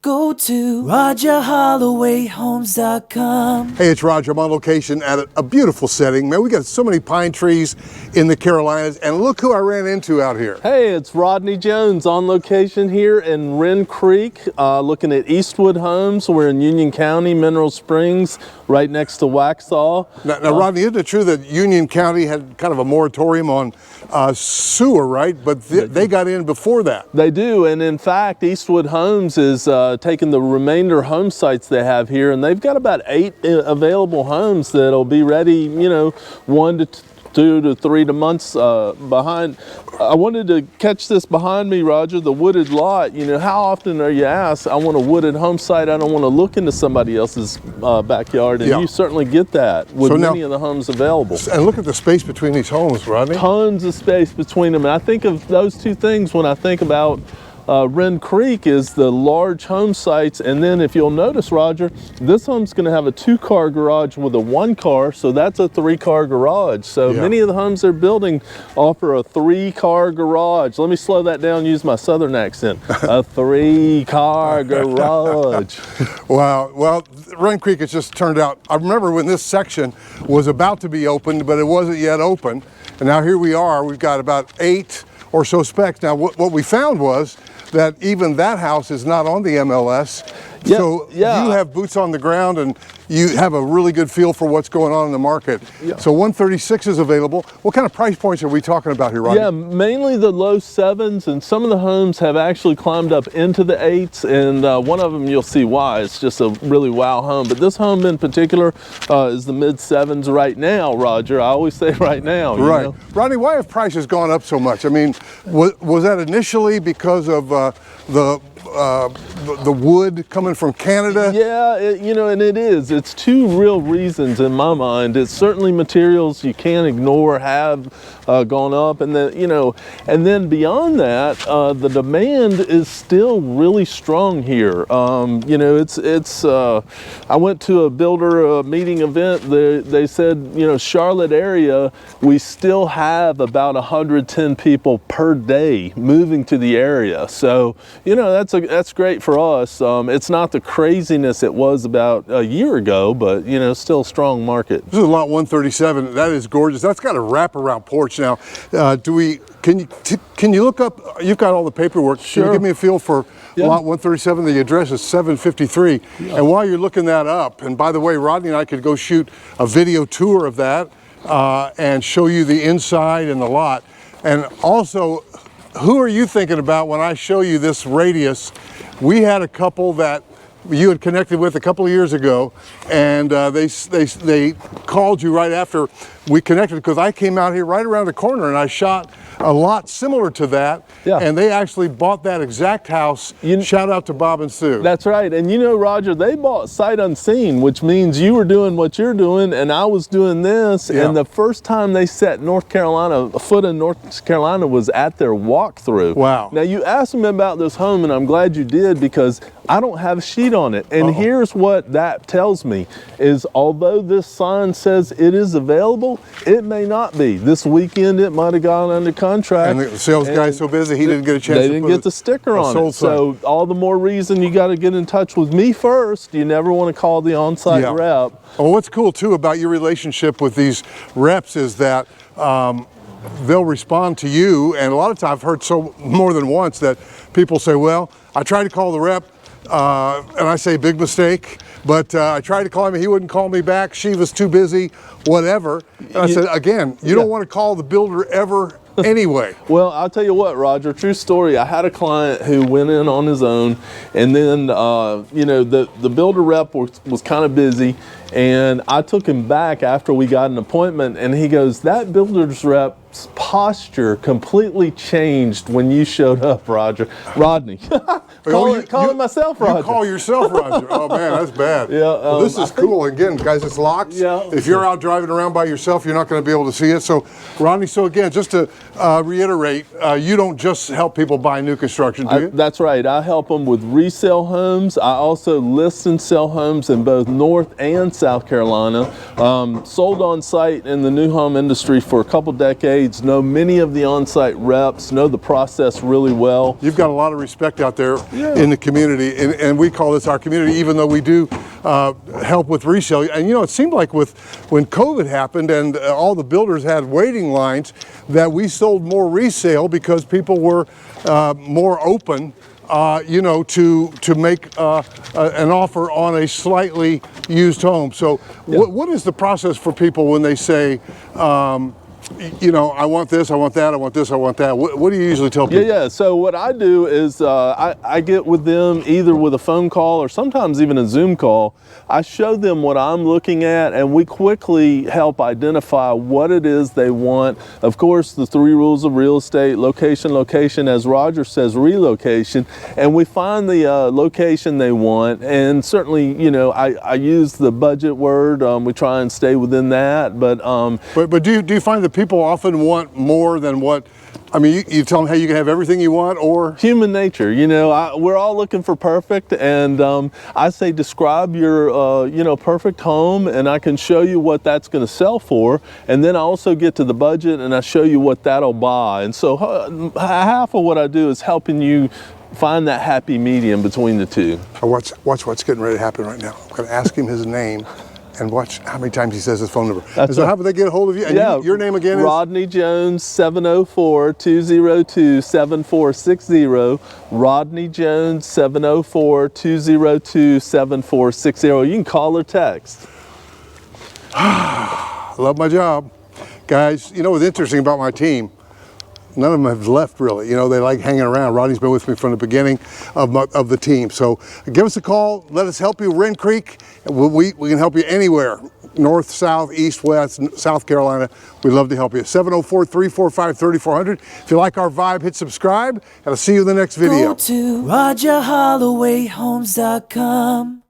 go to RogerHollowayHomes.com. Hey, it's Roger. I'm on location at a beautiful setting. Man, we got so many pine trees in the Carolinas, and look who I ran into out here. Hey, it's Rodney Jones on location here in Wrenn Creek, looking at Eastwood homes. We're in Union County, Mineral Springs, right next to Waxhaw. Now Rodney, isn't it true that Union County had kind of a moratorium on sewer, right? But they got in before that. They do, and in fact, Eastwood Homes is taking the remainder home sites they have here, and they've got about 8 available homes that'll be ready, you know, 1 to 2 to 3 months behind. I wanted to catch this behind me, Roger, the wooded lot. You know, how often are you asked, I want a wooded home site, I don't want to look into somebody else's backyard, and you certainly get that with many of the homes available. And look at the space between these homes, Rodney. Tons of space between them, and I think of those two things when I think about Wrenn Creek is the large home sites, and then if you'll notice, Roger, this home's going to have a 2-car garage with a 1-car, so that's a 3-car garage. So many of the homes they're building offer a 3-car garage. Let me slow that down and use my southern accent. A 3-car garage. Wow. Well, Wrenn Creek has just turned out, I remember when this section was about to be opened, but it wasn't yet open, and now here we are. We've got about 8 or so specs. Now, what we found was that even that house is not on the MLS. So you have boots on the ground and you have a really good feel for what's going on in the market. So 136 is available. What kind of price points are we talking about here, Rodney? Yeah, mainly the low 7s, and some of the homes have actually climbed up into the 8s, and one of them you'll see why. It's just a really wow home. But this home in particular is the mid 7s right now, Roger. I always say right now. Right. You know? Rodney, why have prices gone up so much? I mean, was that initially because of the wood coming from Canada? Yeah, you know, and it is. It's 2 real reasons in my mind. It's certainly materials you can't ignore have gone up, and then, you know, and then beyond that, the demand is still really strong here. You know, it's. I went to a builder meeting event. They said, you know, Charlotte area, we still have about 110 people per day moving to the area. So, you know, that's great for us. It's not the craziness it was about a year ago, but, you know, still a strong market. This is lot 137. That is gorgeous. That's got a wraparound porch. Now, can you look up, you've got all the paperwork. Sure. Can you give me a feel for lot 137? The address is 753. And while you're looking that up, and by the way, Rodney and I could go shoot a video tour of that and show you the inside and the lot. And also, who are you thinking about when I show you this radius? We had a couple that you had connected with a couple of years ago, and they called you right after we connected, because I came out here right around the corner and I shot a lot similar to that, and they actually bought that exact house. Shout out to Bob and Sue. That's right. And you know, Roger, they bought sight unseen, which means you were doing what you're doing and I was doing this. And the first time they set a foot in North Carolina was at their walkthrough. Wow. Now, you asked me about this home, and I'm glad you did, because I don't have a sheet on it. And here's what that tells me is, although this sign says it is available, it may not be. This weekend it might have gone under contract. And the sales guy's so busy he didn't get a chance They to didn't put get the sticker on it. So sign. all the more reason you got to get in touch with me first. You never want to call the on-site rep. Well, what's cool too about your relationship with these reps is that they'll respond to you, and a lot of times I've heard more than once that people say, well, I tried to call the rep, and I say, big mistake, but I tried to call him and he wouldn't call me back, she was too busy, whatever. And I said, again, you don't want to call the builder ever anyway. Well, I'll tell you what, Roger, true story. I had a client who went in on his own, and then, you know, the builder rep was kind of busy, and I took him back after we got an appointment, and he goes, that builder's rep's posture completely changed when you showed up, Rodney. Call it myself, Roger. You call yourself Roger. Oh man, that's bad. Yeah, well, this is cool. Again, guys, it's locked. Yeah. If you're out driving around by yourself, you're not going to be able to see it. So, Rodney, so again, just to reiterate, you don't just help people buy new construction, do you? That's right. I help them with resale homes. I also list and sell homes in both North and South Carolina. Sold on site in the new home industry for a couple decades. trades, know many of the on-site reps, know the process really well. You've got a lot of respect out there in the community, and we call this our community, even though we do help with resale. And you know, it seemed like when COVID happened and all the builders had waiting lines, that we sold more resale because people were more open, you know, to make an offer on a slightly used home. So what is the process for people when they say, you know, I want this, I want that, I want this, I want that? What do you usually tell people? Yeah, so what I do is I get with them either with a phone call or sometimes even a Zoom call. I show them what I'm looking at, and we quickly help identify what it is they want. Of course, the 3 rules of real estate: location, location, as Roger says, relocation. And we find the location they want, and certainly, you know, I use the budget word. We try and stay within that, but do you find that people often want more than what, I mean, you tell them, hey, you can have everything you want, or? Human nature, you know, we're all looking for perfect, and I say describe your, you know, perfect home, and I can show you what that's going to sell for, and then I also get to the budget and I show you what that'll buy. And so half of what I do is helping you find that happy medium between the two. Watch what's getting ready to happen right now. I'm going to ask him his name and watch how many times he says his phone number. So how do they get a hold of you? And your name again is? Rodney Jones, 704-202-7460. Rodney Jones, 704-202-7460. You can call or text. Love my job. Guys, you know what's interesting about my team? None of them have left, really. You know, they like hanging around. Rodney's been with me from the beginning of the team. So give us a call. Let us help you. Wrenn Creek, we can help you anywhere. North, south, east, west, South Carolina. We'd love to help you. 704-345-3400. If you like our vibe, hit subscribe, and I'll see you in the next video. Go to RogerHollowayHomes.com.